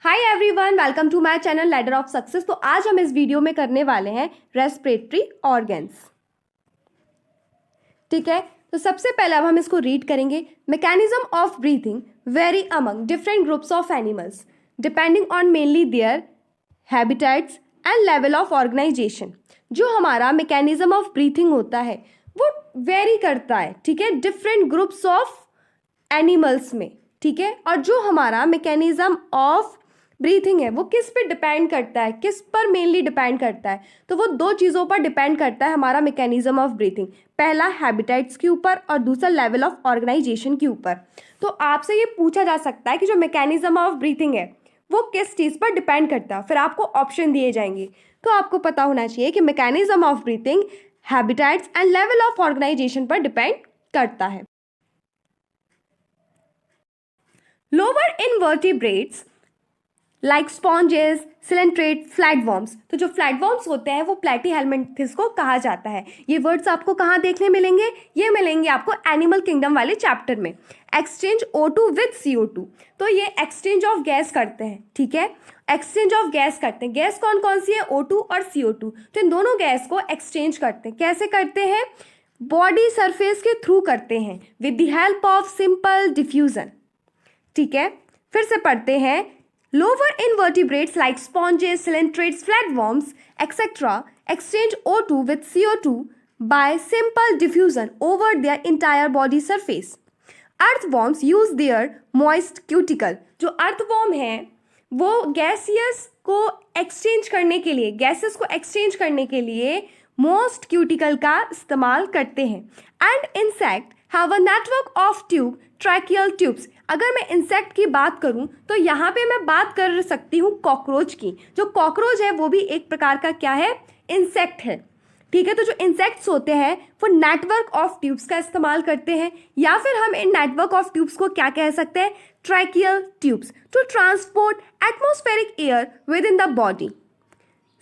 Hi everyone, welcome to my channel ladder of success. तो आज हम इस वीडियो में करने वाले हैं रेस्पिरेटरी ऑर्गन्स। ठीक है, तो सबसे पहले अब हम इसको रीड करेंगे। Mechanism of breathing very among different groups of animals depending on mainly their habitats and level of organisation. जो हमारा मैकेनिज्म ऑफ ब्रीथिंग होता है वो वेरी करता है, ठीक है, डिफरेंट ग्रुप्स ऑफ एनिमल्स में, ठीक है। और जो हमारा मैकेनिज्म ऑफ ब्रीथिंग है वो किस पे डिपेंड करता है, किस पर मेनली डिपेंड करता है, तो वो दो चीज़ों पर डिपेंड करता है हमारा मैकेनिज्म ऑफ ब्रीथिंग। पहला हैबिटेट्स के ऊपर और दूसरा लेवल ऑफ ऑर्गेनाइजेशन के ऊपर। तो आपसे ये पूछा जा सकता है कि जो मैकेनिज्म ऑफ ब्रीथिंग है वो किस चीज़ पर डिपेंड करता है, फिर आपको ऑप्शन दिए जाएंगे। तो आपको पता होना चाहिए कि mechanism of breathing habitats and level of organisation पर डिपेंड करता है। Lower invertebrates like sponges, coelenterate, flatworms. तो जो फ्लैटवर्म्स होते हैं वो प्लेटीहेल्मिन्थेस को कहा जाता है। ये वर्ड्स आपको कहाँ देखने मिलेंगे? ये मिलेंगे आपको एनिमल किंगडम वाले चैप्टर में। Exchange O2 with CO2। तो ये एक्सचेंज ऑफ गैस करते हैं, ठीक है, एक्सचेंज ऑफ गैस करते हैं। गैस कौन कौन सी है? O2 और CO2। तो इन दोनों गैस को एक्सचेंज करते हैं। कैसे करते हैं? बॉडी सरफेस के थ्रू करते हैं with the help of simple diffusion, ठीक है। फिर से पढ़ते हैं। Lower invertebrates like sponges, coelacanths, flatworms, etc. exchange O2 with CO2 by simple diffusion over their entire body surface. Earthworms use their moist cuticle. जो earthworm है वो gaseous को एक्सचेंज करने के लिए, गैसेस को एक्सचेंज करने के लिए मोस्ट क्यूटिकल का इस्तेमाल करते हैं। And insect have a network of tube, tracheal tubes. अगर मैं इंसेक्ट की बात करूं तो यहाँ पे मैं बात कर सकती हूँ कॉकरोच की। जो कॉकरोच है वो भी एक प्रकार का क्या है? इंसेक्ट है, ठीक है। तो जो इंसेक्ट्स होते हैं वो नेटवर्क ऑफ ट्यूब्स का इस्तेमाल करते हैं, या फिर हम इन नेटवर्क ऑफ ट्यूब्स को क्या कह सकते हैं? Tracheal tubes, to transport atmospheric air with in the body.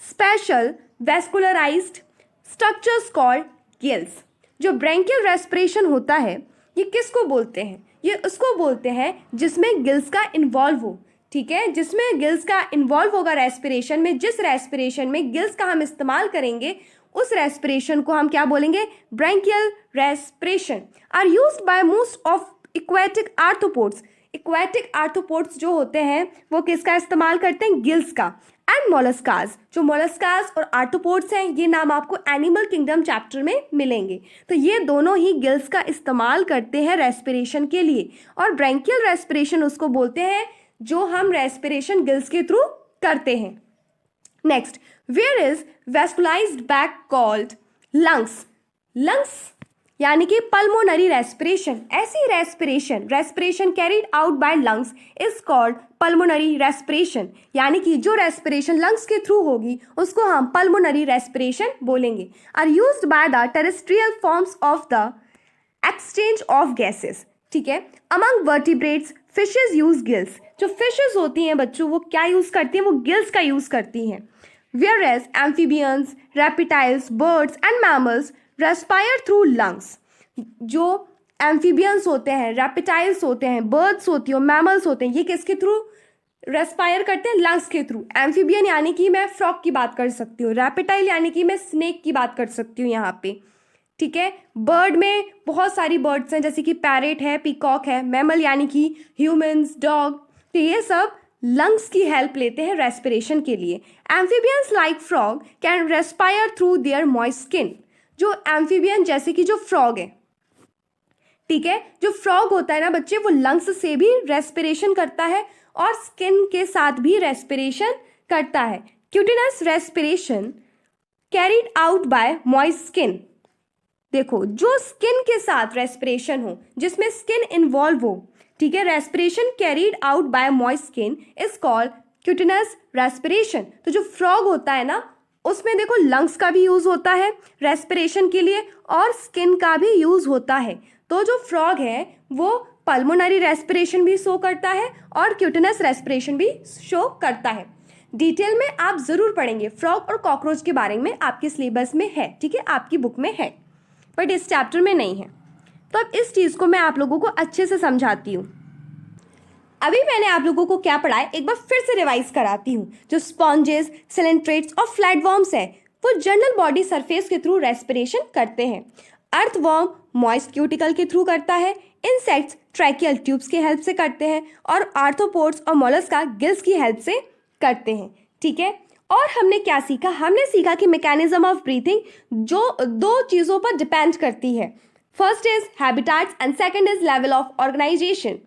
Special vascularised structures called gills. जो ब्रैंकियल रेस्पिरेशन होता है ये किसको बोलते हैं? ये उसको बोलते हैं जिसमें गिल्स का इन्वॉल्व हो, ठीक है, जिसमें गिल्स का इन्वॉल्व होगा रेस्पिरेशन में। जिस रेस्पिरेशन में गिल्स का हम इस्तेमाल करेंगे उस रेस्पिरेशन को हम क्या बोलेंगे? Branchial respiration. Are used by most of aquatic arthropods. Aquatic arthropods जो होते हैं वो किसका इस्तेमाल करते हैं? गिल्स का। एंड मोलस्कास। जो मोलस्कास और आर्थ्रोपोड्स हैं ये नाम आपको एनिमल किंगडम चैप्टर में मिलेंगे। तो ये दोनों ही गिल्स का इस्तेमाल करते हैं रेस्पिरेशन के लिए। और ब्रैंकियल रेस्पिरेशन उसको बोलते हैं जो हम रेस्पिरेशन गिल्स के थ्रू करते हैं। Next, where is vascularised bag called lungs. Lungs यानी कि पल्मोनरी रेस्पिरेशन। ऐसी respiration carried out by lungs is called pulmonary respiration. यानी कि जो रेस्पिरेशन लंग्स के थ्रू होगी उसको हम पल्मोनरी रेस्पिरेशन बोलेंगे। Are used by the terrestrial forms of the exchange of gases, ठीक है। Among vertebrates fishes use gills. जो फिशेज होती हैं बच्चों वो क्या यूज करती हैं? वो गिल्स का यूज करती हैं। Whereas amphibians, reptiles, birds and mammals respire through lungs. जो एम्फीबियंस होते हैं, रेप्टाइल्स होते हैं, बर्ड्स होती हैं, मैमल्स होते हैं, ये किसके थ्रू रेस्पायर करते हैं? लंग्स के थ्रू। एम्फीबियन यानी कि मैं फ्रॉग की बात कर सकती हूँ, रेप्टाइल यानी कि मैं स्नेक की बात कर सकती हूँ यहाँ पे, ठीक है। बर्ड में बहुत सारी बर्ड्स हैं जैसे कि पैरेट है, पीकॉक है। मैमल यानी कि ह्यूमंस, डॉग। तो ये सब लंग्स की हेल्प लेते हैं रेस्पिरेशन के लिए। Amphibians like frog can respire through their moist skin. जो एम्फीबियन जैसे कि जो फ्रॉग है, ठीक है, जो फ्रॉग होता है ना बच्चे वो लंग्स से भी रेस्पिरेशन करता है और स्किन के साथ भी रेस्पिरेशन करता है। Cutaneous respiration carried out by moist skin. देखो, जो स्किन के साथ रेस्पिरेशन हो, जिसमें स्किन इन्वॉल्व हो, ठीक है, respiration carried out by moist skin is called cutaneous respiration. तो जो फ्रॉग होता है ना उसमें देखो लंग्स का भी यूज होता है रेस्पिरेशन के लिए और स्किन का भी यूज होता है। तो जो फ्रॉग है वो पल्मोनरी रेस्पिरेशन भी शो करता है और क्यूटिनस रेस्पिरेशन भी शो करता है। डिटेल में आप जरूर पढ़ेंगे, फ्रॉग और कॉकरोच के बारे में आपके सिलेबस में है, ठीक है, आपकी बुक में है, बट इस चैप्टर में नहीं है। तो अब इस चीज़ को मैं आप लोगों को अच्छे से समझाती हूँ। अभी मैंने आप लोगों को क्या पढ़ाया एक बार फिर से रिवाइज कराती हूँ। जो स्पॉन्जेस, सिलेंट्रेट्स और फ्लैटवर्म्स है वो जनरल बॉडी सरफेस के थ्रू रेस्पिरेशन करते हैं। अर्थवर्म मॉइस्ट क्यूटिकल के थ्रू करता है, इंसेक्ट्स ट्रैकियल ट्यूब्स की हेल्प से करते हैं और आर्थ्रोपोड्स और मोलस्का गिल्स की हेल्प से करते हैं। ठीक है, और हमने क्या सीखा? हमने सीखा कि मैकेनिज्म ऑफ ब्रीथिंग जो दो चीज़ों पर डिपेंड करती है। First is habitats and second is level of organisation.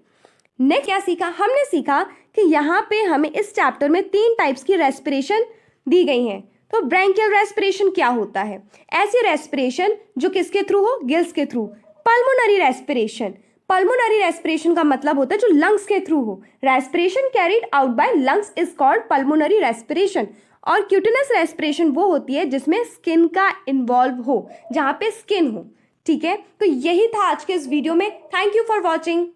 Next क्या सीखा? हमने सीखा कि यहाँ पे हमें इस चैप्टर में 3 टाइप्स की रेस्पिरेशन दी गई हैं। तो ब्रैंकियल रेस्पिरेशन क्या होता है? ऐसी रेस्पिरेशन जो किसके थ्रू हो? गिल्स के through. Pulmonary respiration, pulmonary respiration का मतलब होता है जो लंग्स के थ्रू हो। Respiration carried out by lungs is called pulmonary respiration. और क्यूटिनस रेस्पिरेशन वो होती है जिसमें स्किन का इन्वॉल्व हो, जहाँ पे स्किन हो। ठीक है, तो यही था आज के इस वीडियो में। Thank you for watching.